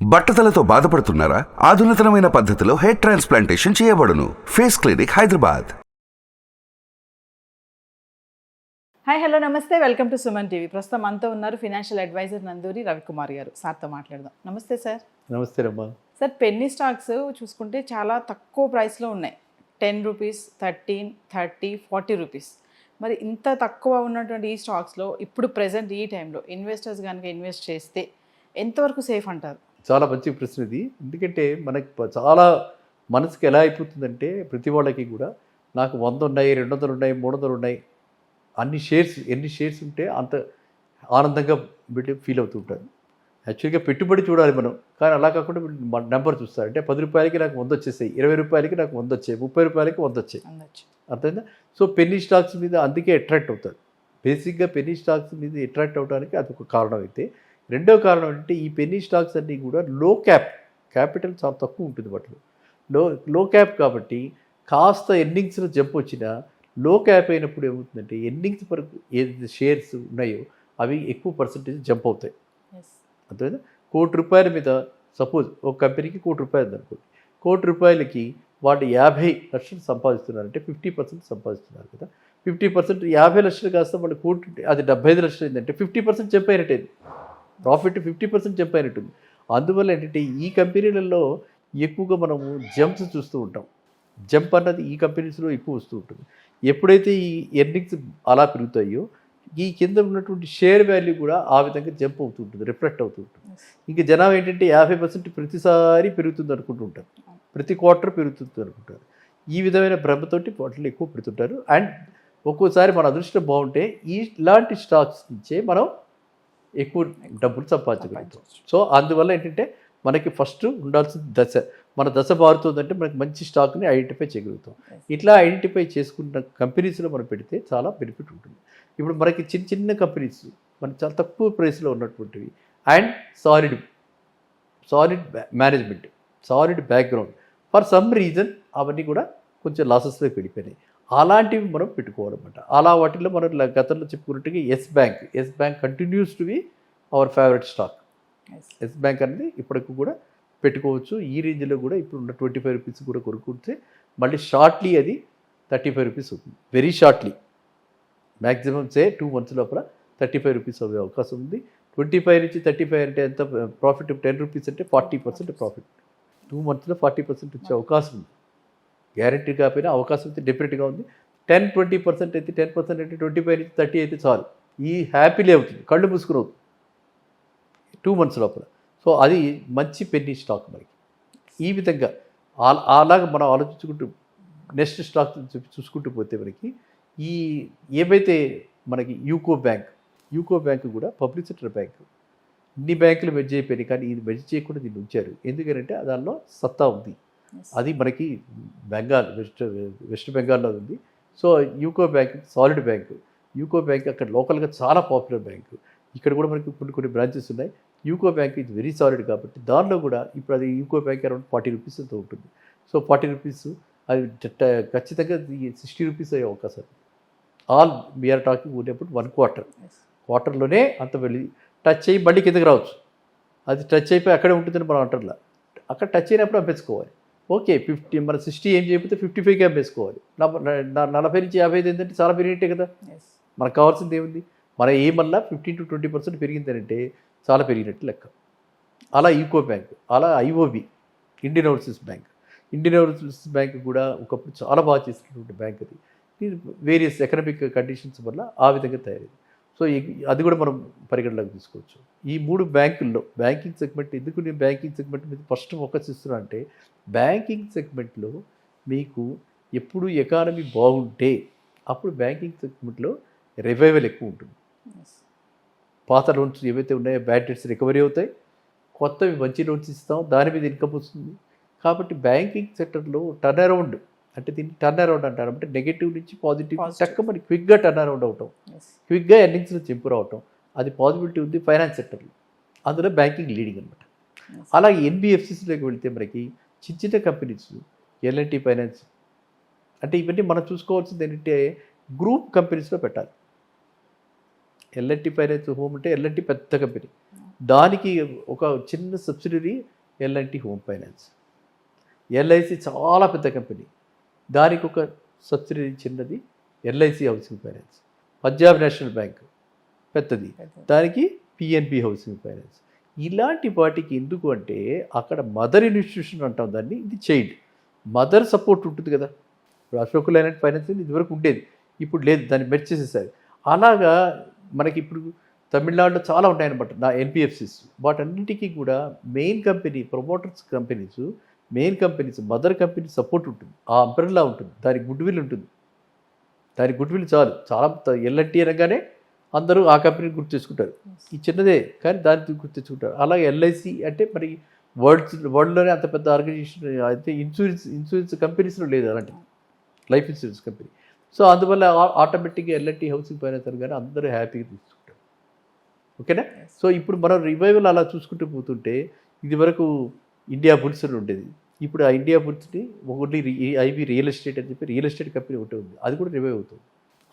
బట్టతలతో బాధపడుతున్నారా? ఆధునితనమైన పద్ధతిలో hair transplantation చేయబడును. Face clinic Hyderabad. Hi hello నమస్తే, వెల్కమ్ టు సుమన్ టీవీ. ప్రస్తుతం మనతో ఉన్నారు ఫినాన్షియల్ అడ్వైజర్ నందూరి రవికుమార్ గారు. సార్తో మాట్లాడదాం. నమస్తే సార్. నమస్తే రమ్మా. సార్, పెన్నీ స్టాక్స్ చూసుకుంటే చాలా తక్కువ ప్రైస్లో ఉన్నాయి. 10 రూపీస్, 13, 30, 40 రూపీస్. మరి ఇంత తక్కువ ఉన్నటువంటి ఈ స్టాక్స్లో ఇప్పుడు ప్రజెంట్ ఈ టైంలో ఇన్వెస్టర్స్ కనుక ఇన్వెస్ట్ చేస్తే ఎంతవరకు సేఫ్ అంటారు? చాలా మంచి ప్రశ్న ఇది. ఎందుకంటే మనకి చాలా మనసుకి ఎలా అయిపోతుందంటే ప్రతి వాళ్ళకి కూడా నాకు 100 ఉన్నాయి, 200 ఉన్నాయి, 300 ఉన్నాయి, ఎన్ని షేర్స్ ఉంటే అంత ఆనందంగా ఫీల్ అవుతూ ఉంటారు. యాక్చువల్గా పెట్టుబడి చూడాలి మనం, కానీ అలా కాకుండా నెంబర్ చూస్తారు. అంటే 10 రూపాయలకి నాకు 100 వచ్చేసాయి, 20 రూపాయలకి నాకు 100 వచ్చాయి, 30 రూపాయలకి 100 వచ్చాయి. అర్థమైందా? సో పెన్నీ స్టాక్స్ మీద అందుకే అట్రాక్ట్ అవుతారు. బేసిక్గా పెన్నీ స్టాక్స్ మీద అట్రాక్ట్ అవడానికి అదొక కారణం. అయితే రెండో కారణం ఏంటంటే ఈ పెన్నీ స్టాక్స్ అన్నీ కూడా లో క్యాపిటల్ చాలా తక్కువ ఉంటుంది వాటిలో. లో క్యాప్ కాబట్టి కాస్త ఎర్నింగ్స్లో జంప్ వచ్చినా లో క్యాప్ అయినప్పుడు ఏమవుతుందంటే ఎర్నింగ్స్ వరకు ఏదైతే షేర్స్ ఉన్నాయో అవి ఎక్కువ పర్సెంటేజ్ జంప్ అవుతాయి. అర్థమైందా? ₹1,00,00,000 మీద సపోజ్ ఒక కంపెనీకి ₹1,00,00,000 అనుకోండి. ₹1,00,00,000కి వాళ్ళు 50 లక్షలు సంపాదిస్తున్నారంటే 50% సంపాదిస్తున్నారు కదా. 50% 50 లక్షలు కాస్త వాళ్ళు అది 75 లక్షలు అయిందంటే 50% జంప్ అయినట్టే. ప్రాఫిట్ 50% జంప్ అయినట్టుంది. అందువల్ల ఏంటంటే ఈ కంపెనీలలో ఎక్కువగా మనము జంప్స్ చూస్తూ ఉంటాం. జంప్ అన్నది ఈ కంపెనీస్లో ఎక్కువ వస్తూ ఉంటుంది. ఎప్పుడైతే ఈ ఎర్నింగ్స్ అలా పెరుగుతాయో ఈ కింద ఉన్నటువంటి షేర్ వాల్యూ కూడా ఆ విధంగా జంప్ అవుతూ ఉంటుంది, రిఫ్లెక్ట్ అవుతూ ఉంటుంది. ఇంకా జనం ఏంటంటే 50% ప్రతిసారి పెరుగుతుంది అనుకుంటూ ఉంటారు, ప్రతి క్వార్టర్ పెరుగుతుంది అనుకుంటారు. ఈ విధమైన భ్రమతోటి వాటిలో ఎక్కువ పెడుతుంటారు. అండ్ ఒక్కోసారి మన అదృష్టం బాగుంటే ఇలాంటి స్టాక్స్ నుంచే మనం ఎక్కువ డబ్బులు సంపాదించగలుగుతాం. సో అందువల్ల ఏంటంటే మనకి ఫస్ట్ ఉండాల్సిన మన దశ మారుతుందంటే మనకి మంచి స్టాక్ని ఐడెంటిఫై చేయగలుగుతాం. ఇట్లా ఐడెంటిఫై చేసుకున్న కంపెనీస్లో మనం పెడితే చాలా బెనిఫిట్ ఉంటుంది. ఇప్పుడు మనకి చిన్న చిన్న కంపెనీస్ మనకి చాలా తక్కువ ప్రైస్లో ఉన్నటువంటివి and solid management, solid background, for some reason అవన్నీ కూడా కొంచెం లాసెస్లోకి వెళ్ళిపోయినాయి. అలాంటివి మనం పెట్టుకోవాలన్నమాట. అలా వాటిల్లో మనం గతంలో చెప్పుకున్నట్టుగా Yes Bank continues to be our favourite stock. Yes Bank అనేది ఇప్పటికి కూడా పెట్టుకోవచ్చు. ఈ రేంజ్లో కూడా ఇప్పుడు ఉన్న 25 రూపీస్ కూడా కొనుక్కుంటే మళ్ళీ షార్ట్లీ అది 35 రూపీస్ అవుతుంది. వెరీ షార్ట్లీ, మ్యాక్సిమం 2 months లోపల 35 రూపీస్ అవ్వే అవకాశం ఉంది. 25 నుంచి 35 అంటే ఎంత ప్రాఫిట్? 10 రూపీస్ అంటే 40% ప్రాఫిట్. 2 monthsలో 40% వచ్చే అవకాశం ఉంది. గ్యారెంటీ కాకపోయినా అవకాశం అయితే డెఫినెట్గా ఉంది. 10-20% అయితే 10% అంటే 25 నుంచి 30 అయితే చాలు, ఈ హ్యాపీలే అవుతుంది, కళ్ళు మూసుకుని అవుతుంది 2 months లోపల. సో అది మంచి పెన్నీ స్టాక్ మనకి. ఈ విధంగా అలాగ మనం ఆలోచించుకుంటూ నెక్స్ట్ స్టాక్ చూసుకుంటూ పోతే మనకి ఈ ఏవైతే మనకి యూకో బ్యాంక్ కూడా పబ్లిక్ సెక్టర్ బ్యాంకు. ఇన్ని బ్యాంకులు మెర్జ్ అయిపోయినాయి, కానీ ఇది మెర్జ్ చేయకుండా దీన్ని ఉంచారు. ఎందుకంటే దానిలో సత్తా ఉంది. అది మనకి వెస్ట్ బెంగాల్లో ఉంది. So UCO bank solid bank. UCO bank అక్కడ లోకల్గా చాలా పాపులర్ బ్యాంకు. ఇక్కడ కూడా మనకి కొన్ని బ్రాంచెస్ ఉన్నాయి. యూకో బ్యాంక్ ఇది వెరీ సాలిడ్ కాబట్టి దానిలో కూడా ఇప్పుడు అది యూకో బ్యాంక్ అరౌండ్ 40 రూపీస్ అంతా ఉంటుంది. సో 40 రూపీస్ అది ఖచ్చితంగా 60 రూపీస్ అయ్యే అవకాశం. ఆల్ వీఆర్ టాకింగ్ ఉండేప్పుడు 1 క్వార్టర్లోనే అంత వెళ్ళి టచ్ అయ్యి మళ్ళీ కిందకి రావచ్చు. అది టచ్ అయిపోయి అక్కడే ఉంటుందని మనం అంటారులా. అక్కడ టచ్ అయినప్పుడు అమ్మేసుకోవాలి. ఓకే, 50 మన 60 ఏం చేయకపోతే 55కి అమ్మేసుకోవాలి. 40 నుంచి 55 ఏంటంటే చాలా పెరిగినట్టే కదా. మనకు కావాల్సింది ఏముంది? మన ఏమల్లా 15 to 20% పెరిగిందనంటే చాలా పెరిగినట్టు లెక్క. అలా యూకో బ్యాంక్, అలా ఐఓబి, ఇండియన్ ఓవర్సీస్ బ్యాంక్ కూడా ఒకప్పుడు చాలా బాగా చేసినటువంటి బ్యాంక్ అది. వేరియస్ ఎకనామిక్ కండిషన్స్ వల్ల ఆ విధంగా తయారైంది. సో అది కూడా మనం పరిగణలోకి తీసుకోవచ్చు. ఈ 3 బ్యాంకుల్లో బ్యాంకింగ్ సెగ్మెంట్, ఎందుకు నేను బ్యాంకింగ్ సెగ్మెంట్ మీద ఫస్ట్ ఫోకస్ ఇస్తున్నా అంటే బ్యాంకింగ్ సెగ్మెంట్లో మీకు ఎప్పుడు ఎకానమీ బాగుంటే అప్పుడు బ్యాంకింగ్ సెగ్మెంట్లో రివైవల్ ఎక్కువ ఉంటుంది. పాత లోన్స్ ఏవైతే ఉన్నాయో బ్యాడ్ డెట్స్ రికవరీ అవుతాయి, కొత్తవి మంచి లోన్స్ ఇస్తాం, దాని మీద ఇన్కమ్ వస్తుంది. కాబట్టి బ్యాంకింగ్ సెక్టర్లో టర్న్ అరౌండ్, అంటే దీన్ని టర్న్ అరౌండ్ అంటారు. అంటే నెగిటివ్ నుంచి పాజిటివ్ చక్క మనకి క్విక్గా టర్న్ అరౌండ్ అవటం, క్విక్గా ఎర్నింగ్స్ నుంచి ఇంప్రూవ్ అవటం, అది పాసిబిలిటీ ఉంది ఫైనాన్స్ సెక్టర్లో. అందులో బ్యాంకింగ్ లీడింగ్ అనమాట. అలాగే ఎన్బిఎఫ్సిస్లోకి వెళ్తే మనకి చిన్న చిన్న కంపెనీస్, ఎల్ఎన్టీ ఫైనాన్స్, అంటే ఇవన్నీ మనం చూసుకోవాల్సింది ఏంటంటే గ్రూప్ కంపెనీస్లో పెట్టాలి. ఎల్ఎన్టీ ఫైనాన్స్ హోమ్ అంటే ఎల్ఎన్టీ పెద్ద కంపెనీ, దానికి ఒక చిన్న subsidiary L N T home finance. LIC చాలా పెద్ద కంపెనీ, దానికి ఒక సబ్సిడరీ చిన్నది LIC housing finance. Punjab national bank పెద్దది, దానికి పిఎన్బి హౌసింగ్ ఫైనాన్స్. ఇలాంటి వాటికి ఎందుకు అంటే అక్కడ మదర్ ఇన్స్టిట్యూషన్ అంటాం దాన్ని, ఇది చైల్డ్ మదర్ సపోర్ట్ ఉంటుంది కదా. ఇప్పుడు అశోక్ లైలాండ్ ఫైనాన్స్ ఇదివరకు ఉండేది, ఇప్పుడు లేదు, దాన్ని మెర్జ్ చేసేసారు. అలాగా మనకి ఇప్పుడు తమిళనాడులో చాలా ఉన్నాయన్నమాట నా ఎన్బిఎఫ్సిస్. వాటన్నిటికీ కూడా main company promoters companies, main companies mother company support ఉంటుంది, ఆ అంబ్రెల్లా ఉంటుంది, దానికి గుడ్ విల్ ఉంటుంది. దానికి గుడ్ విల్ చాలా ఎల్ఎన్టీ అనగానే అందరూ ఆ కంపెనీని గుర్తు తెచ్చుకుంటారు. ఈ చిన్నదే కానీ దాన్ని గుర్తు తెచ్చుకుంటారు. అలాగే ఎల్ఐసి అంటే మరి వరల్డ్లోనే అంత పెద్ద ఆర్గనైజేషన్ అయితే ఇన్సూరెన్స్ కంపెనీస్లో లేదు అలాంటి లైఫ్ ఇన్సూరెన్స్ కంపెనీ. సో అందువల్ల ఆటోమేటిక్గా ఎల్ఎన్టీ హౌసింగ్ ఫైనాన్స్ కానీ అందరూ హ్యాపీగా తీసుకుంటారు. ఓకేనా. సో ఇప్పుడు మనం రివైవల్ అలా చూసుకుంటూ పోతుంటే ఇది వరకు ఇండియా బుల్స్ అని ఉండేది, ఇప్పుడు ఆ ఇండియా బుల్స్ని ఓన్లీ ఐవి రియల్ ఎస్టేట్ అని చెప్పి రియల్ ఎస్టేట్ కంపెనీ ఒకటి ఉంది, అది కూడా రివైవ్ అవుతుంది.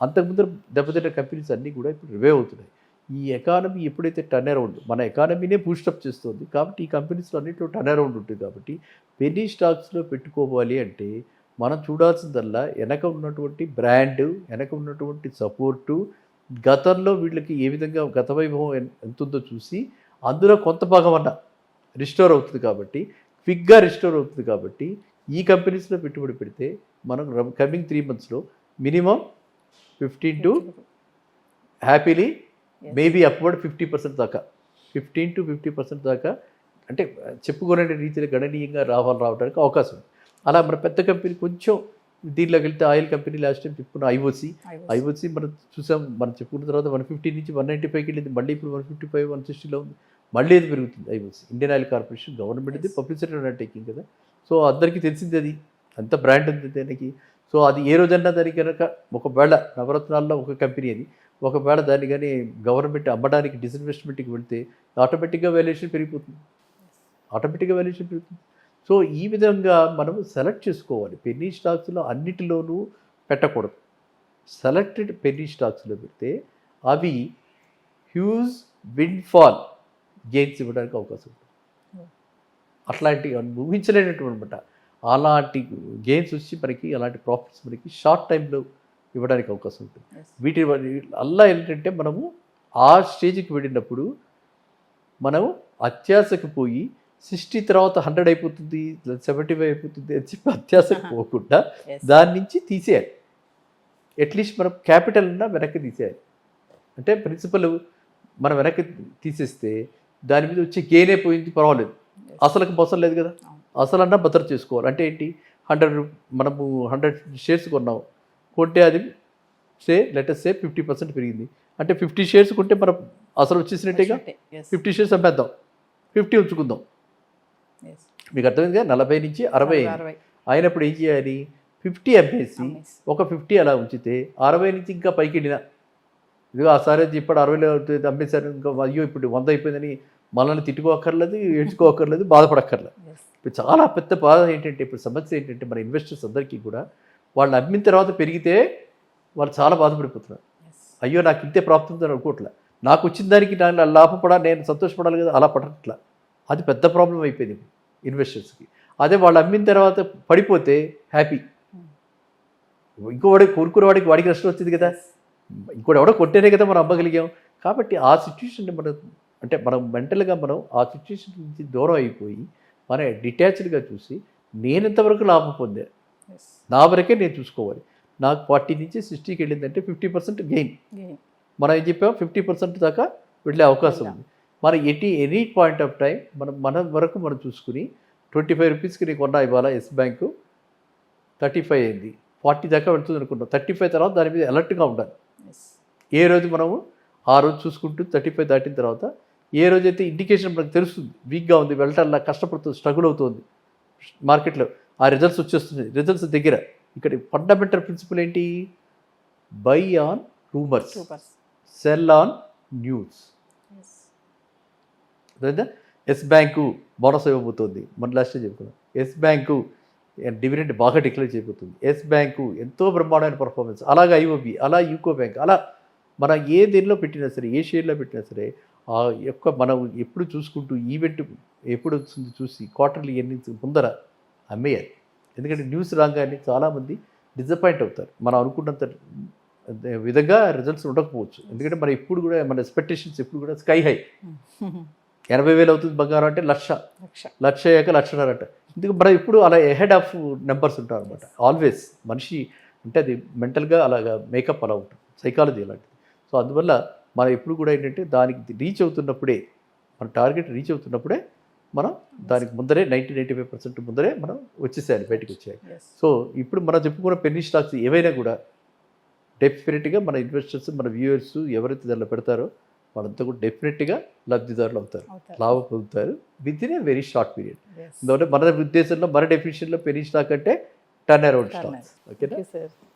అంతకుముందు దెబ్బతిన్న కంపెనీస్ అన్నీ కూడా ఇప్పుడు రివైవ్ అవుతున్నాయి. ఈ ఎకానమీ ఎప్పుడైతే టర్న్ అరౌండ్, మన ఎకానమీనే బూస్టప్ చేస్తుంది కాబట్టి ఈ కంపెనీస్లో అన్నింటిలో టర్న్ అరౌండ్ ఉంటుంది. కాబట్టి పెన్నీ స్టాక్స్లో పెట్టుకోవాలి అంటే మనం చూడాల్సిందల్లా వెనక ఉన్నటువంటి బ్రాండ్, వెనక ఉన్నటువంటి సపోర్టు, గతంలో వీళ్ళకి ఏ విధంగా గత వైభవం ఎంత ఉందో చూసి అందులో కొంత భాగం అన్న రిస్టోర్ అవుతుంది. కాబట్టి క్విక్గా రిస్టోర్ అవుతుంది. కాబట్టి ఈ కంపెనీస్లో పెట్టుబడి పెడితే మనం కమింగ్ 3 monthsలో minimum 15 to happily maybe upward 50% దాకా, 15 to 50% దాకా అంటే చెప్పుకునే రీతిలో గణనీయంగా రావడానికి అవకాశం ఉంది. అలా మన పెద్ద కంపెనీ కొంచెం దీనిలోకి వెళ్తే ఆయిల్ కంపెనీ లాస్ట్ టైం చెప్పుకున్న ఐఓసి మనం చూసాం, మనం చెప్పుకున్న తర్వాత 150 నుంచి 195కి వెళ్ళింది, మళ్ళీ ఇప్పుడు 155, 160లో ఉంది, మళ్ళీ అది పెరుగుతుంది. ఐఓసి ఇండియన్ ఆయిల్ కార్పొరేషన్ గవర్నమెంట్ది పబ్లిసిటీ అండర్టేకింగ్ కదా. సో అందరికీ తెలిసింది, అది అంత బ్రాండ్ ఉంది దానికి. సో అది ఏ రోజన్నా దానికి కనుక ఒకవేళ నవరత్నాల్లో ఒక కంపెనీ అది ఒకవేళ దాన్ని కానీ గవర్నమెంట్ అమ్మడానికి డిస్ఇన్వెస్ట్మెంట్కి వెళ్తే ఆటోమేటిక్గా వాల్యుయేషన్ పెరిగిపోతుంది. సో ఈ విధంగా మనం సెలెక్ట్ చేసుకోవాలి. పెన్నీ స్టాక్స్లో అన్నిటిలోనూ పెట్టకూడదు. సెలెక్టెడ్ పెన్నీ స్టాక్స్లో పెడితే అవి హ్యూజ్ విండ్ఫాల్ గెయిన్స్ ఇవ్వడానికి అవకాశం ఉంటుంది. అట్లాంటి ఊహించలేనటువంటి అనమాట. అలాంటి గెయిన్స్ వచ్చి మనకి అలాంటి ప్రాఫిట్స్ మనకి షార్ట్ టైంలో ఇవ్వడానికి అవకాశం ఉంటుంది. వీటి అలా ఏంటంటే మనము ఆ స్టేజ్కి వెళ్ళినప్పుడు మనము అత్యాశకు పోయి 60 తర్వాత 100 అయిపోతుంది, 75 అయిపోతుంది అని చెప్పి అత్యాశకు పోకుండా దాని నుంచి తీసేయాలి. అట్లీస్ట్ మనం క్యాపిటల్ అన్నా వెనక్కి తీసేయాలి. అంటే ప్రిన్సిపల్ మనం వెనక్కి తీసేస్తే దాని మీద వచ్చే గెయిన్ అయిపోయింది పర్వాలేదు, అసలుకి బొసలు లేదు కదా, అసలన్నా భద్రత చేసుకోవాలి. అంటే ఏంటి, 100 మనము 100 షేర్స్ కొన్నాం, కొంటే అది లెటస్ సే 50% పెరిగింది అంటే 50 షేర్స్ కొంటే మనం అసలు వచ్చేసినట్టేగా. 50 షేర్స్ అమ్మేద్దాం, 50 ఉంచుకుందాం. మీకు అర్థమైందిగా, 40 నుంచి 60 అయినప్పుడు ఏం చేయాలి, 50 అమ్మేసి ఒక 50 అలా ఉంచితే 60 నుంచి ఇంకా పైకి వెళ్ళినా ఇదిగో ఆ సారి ఇప్పుడు 60లో అమ్మేశారు, ఇంకా అయ్యో ఇప్పుడు 100 అయిపోయిందని మనల్ని తిట్టుకోక్కర్లేదు, ఏడ్చుకోక్కర్లేదు, బాధపడక్కర్లేదు. ఇప్పుడు చాలా పెద్ద బాధ ఏంటంటే, ఇప్పుడు సమస్య ఏంటంటే మన ఇన్వెస్టర్స్ అందరికీ కూడా వాళ్ళు అమ్మిన తర్వాత పెరిగితే వాళ్ళు చాలా బాధపడిపోతున్నారు. అయ్యో నాకు ఇంతే ప్రాప్తం అనుకోవట్లే, నాకు వచ్చిన దానికి నాకు లాభపడా, నేను సంతోషపడాలి కదా, అలా పడట్లా. అది పెద్ద ప్రాబ్లం అయిపోయింది ఇన్వెస్టర్స్కి. అదే వాళ్ళు అమ్మిన తర్వాత పడిపోతే హ్యాపీ, ఇంకోవాడికి కోరుకునేవాడికి వాడికి నష్టం వచ్చింది కదా, ఇంకోటి ఎవడో కొట్టేనే కదా మనం అమ్మగలిగాం. కాబట్టి ఆ సిచ్యువేషన్ని మనం మెంటల్గా మనం ఆ సిచ్యువేషన్ నుంచి దూరం అయిపోయి మన డిటాచ్డ్గా చూసి నేను ఎంతవరకు లాభం పొందా, నా వరకే నేను చూసుకోవాలి. నాకు 40 నుంచి 60కి వెళ్ళిందంటే 50% గెయిన్. మనం ఏం చెప్పాం, 50% దాకా వెళ్ళే అవకాశం ఉంది. మన ఎనీ పాయింట్ ఆఫ్ టైం మన వరకు మనం చూసుకుని 25 రూపీస్కి నేను కొన్నా ఇవాళ ఎస్ బ్యాంకు 35 అయింది, 40 దాకా వెళ్తుంది అనుకుంటాం. 35 తర్వాత దాని మీద అలర్ట్గా ఉండాలి. ఏ రోజు మనము ఆ రోజు చూసుకుంటూ 35 దాటిన తర్వాత ఏ రోజైతే ఇండికేషన్ మనకు తెలుస్తుంది వీక్గా ఉంది, వెళ్ళటాల్లో కష్టపడుతుంది, స్ట్రగుల్ అవుతుంది మార్కెట్లో, ఆ రిజల్ట్స్ వచ్చేస్తుంది. రిజల్ట్స్ దగ్గర ఇక్కడ ఫండమెంటల్ ప్రిన్సిపల్ ఏంటి, by on rumours, cell on news. అదేవిధంగా ఎస్ బ్యాంకు బోనస్ ఇవ్వబోతుంది, మన లాస్ట్ చెప్పుకున్నాం. ఎస్ బ్యాంకు డివిడెండ్ బాగా డిక్లేర్ చేయబోతుంది. ఎస్ బ్యాంకు ఎంతో బ్రహ్మాండమైన పర్ఫార్మెన్స్. అలాగే ఐఓబి, అలా యూకో బ్యాంక్, అలా మనం ఏ దేనిలో పెట్టినా సరే, ఏ షేర్లో పెట్టినా సరే ఆ యొక్క మనం ఎప్పుడు చూసుకుంటూ ఈవెంట్ ఎప్పుడు వస్తుంది చూసి క్వార్టర్లీ ఎర్నింగ్స్ ముందర అమ్మేయాలి. ఎందుకంటే న్యూస్ రాగానే చాలామంది డిసప్పాయింట్ అవుతారు. మనం అనుకున్నంత విధంగా రిజల్ట్స్ ఉండకపోవచ్చు. ఎందుకంటే మనం ఎప్పుడు కూడా మన ఎక్స్పెక్టేషన్స్ ఎప్పుడు కూడా స్కై హై. 80,000 అవుతుంది బంగారం అంటే 1,00,000, 1,00,000 అయ్యాక 1,50,000 అంట. ఎందుకంటే మనం ఎప్పుడు అలా ఎహెడ్ ఆఫ్ నెంబర్స్ ఉంటాం అనమాట. ఆల్వేస్ మనిషి అంటే అది మెంటల్గా అలాగా మేకప్ అలా ఉంటుంది, సైకాలజీ అలాంటిది. సో అందువల్ల మనం ఎప్పుడు కూడా ఏంటంటే దానికి రీచ్ అవుతున్నప్పుడే, మన టార్గెట్ రీచ్ అవుతున్నప్పుడే మనం దానికి ముందరే 90-95% ముందరే మనం వచ్చేసేయాలి, బయటకు వచ్చేయాలి. సో ఇప్పుడు మనం చెప్పుకున్న పెన్నీ స్టాక్స్ ఏవైనా కూడా డెఫినెట్గా మన ఇన్వెస్టర్స్, మన వ్యూవర్స్ ఎవరైతే దానిలో పెడతారో వాళ్ళంతా కూడా డెఫినెట్గా లబ్ధిదారులు అవుతారు, లాభం పొందుతారు with in a very short period. ఎందుకంటే మన ఉద్దేశంలో, మన డెఫినేషన్లో పెన్నీ స్టాక్ అంటే టర్న్ అరౌండ్ స్టాక్స్. ఓకేనా?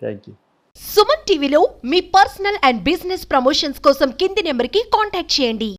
Thank you. సుమన్ టీవీలో మీ పర్సనల్ అండ్ బిజినెస్ ప్రమోషన్స్ కోసం కింది నెంబర్కి కాంటాక్ట్ చేయండి.